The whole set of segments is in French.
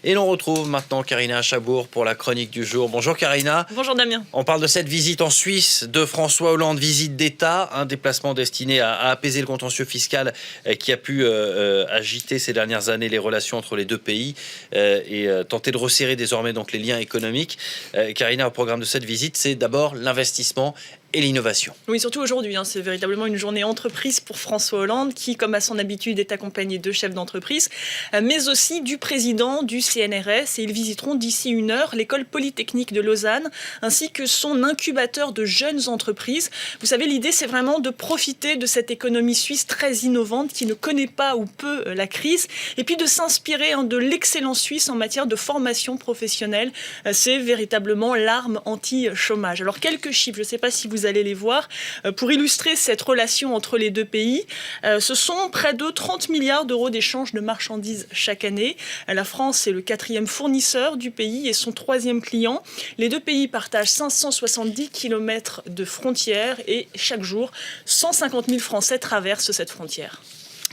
Et l'on retrouve maintenant Karina Chabour pour la chronique du jour. Bonjour Karina. Bonjour Damien. On parle de cette visite en Suisse de François Hollande, visite d'État, un déplacement destiné à apaiser le contentieux fiscal qui a pu agiter ces dernières années les relations entre les deux pays et tenter de resserrer désormais donc les liens économiques. Karina, au programme de cette visite, c'est d'abord l'investissement et l'innovation. Oui, surtout aujourd'hui, c'est véritablement une journée entreprise pour François Hollande qui, comme à son habitude, est accompagné de chefs d'entreprise, mais aussi du président du CNRS. Et ils visiteront d'ici 1 heure l'école polytechnique de Lausanne, ainsi que son incubateur de jeunes entreprises. Vous savez, l'idée, c'est vraiment de profiter de cette économie suisse très innovante qui ne connaît pas ou peu la crise, et puis de s'inspirer de l'excellence suisse en matière de formation professionnelle. C'est véritablement l'arme anti-chômage. Alors, quelques chiffres, je ne sais pas si vous allez les voir, pour illustrer cette relation entre les deux pays. Ce sont près de 30 milliards d'euros d'échanges de marchandises chaque année. La France est le 4e fournisseur du pays et son 3e client. Les deux pays partagent 570 km de frontières et chaque jour, 150 000 Français traversent cette frontière.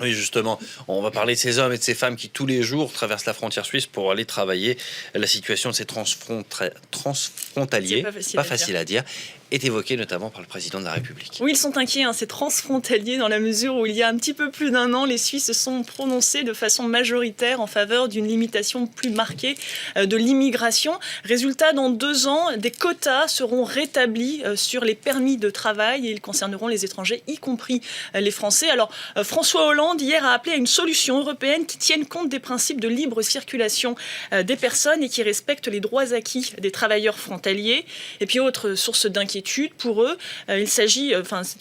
Oui, justement, on va parler de ces hommes et de ces femmes qui, tous les jours, traversent la frontière suisse pour aller travailler. La situation de ces transfrontaliers, pas facile à dire, est évoquée notamment par le président de la République. Oui, ils sont inquiets, ces transfrontaliers, dans la mesure où il y a un petit peu plus d'1 an, les Suisses se sont prononcés de façon majoritaire en faveur d'une limitation plus marquée de l'immigration. Résultat, dans 2 ans, des quotas seront rétablis sur les permis de travail et ils concerneront les étrangers, y compris les Français. Alors, François Hollande, hier, a appelé à une solution européenne qui tienne compte des principes de libre circulation des personnes et qui respecte les droits acquis des travailleurs frontaliers. Et puis, autre source d'inquiétude pour eux, il s'agit,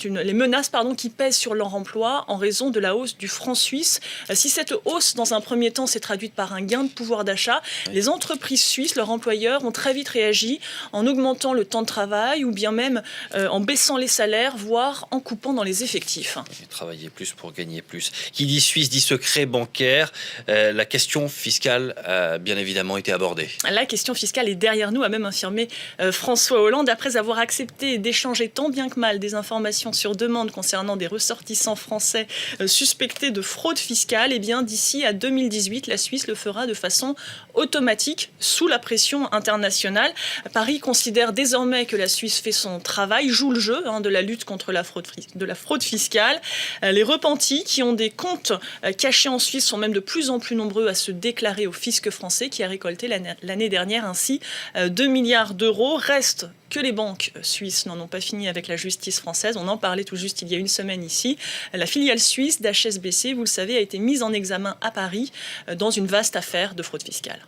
les menaces qui pèsent sur leur emploi en raison de la hausse du franc suisse. Si cette hausse, dans un premier temps, s'est traduite par un gain de pouvoir d'achat, les entreprises suisses, leurs employeurs, ont très vite réagi en augmentant le temps de travail ou bien même en baissant les salaires, voire en coupant dans les effectifs. Et travailler plus pour gagner plus. Qui dit Suisse dit secret bancaire. La question fiscale a bien évidemment été abordée. La question fiscale est derrière nous, a même affirmé François Hollande, après avoir accepté d'échanger tant bien que mal des informations sur demande concernant des ressortissants français suspectés de fraude fiscale. Et bien d'ici à 2018, la Suisse le fera de façon automatique, sous la pression internationale. Paris considère désormais que la Suisse fait son travail, joue le jeu de la lutte contre la fraude fiscale. Les repentis qui ont des comptes cachés en Suisse sont même de plus en plus nombreux à se déclarer au fisc français, qui a récolté l'année dernière ainsi 2 milliards d'euros. Reste que les banques suisses n'en ont pas fini avec la justice française. On en parlait tout juste il y a 1 semaine ici. La filiale suisse d'HSBC, vous le savez, a été mise en examen à Paris dans une vaste affaire de fraude fiscale.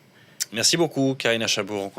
Merci beaucoup, Karina Chabour.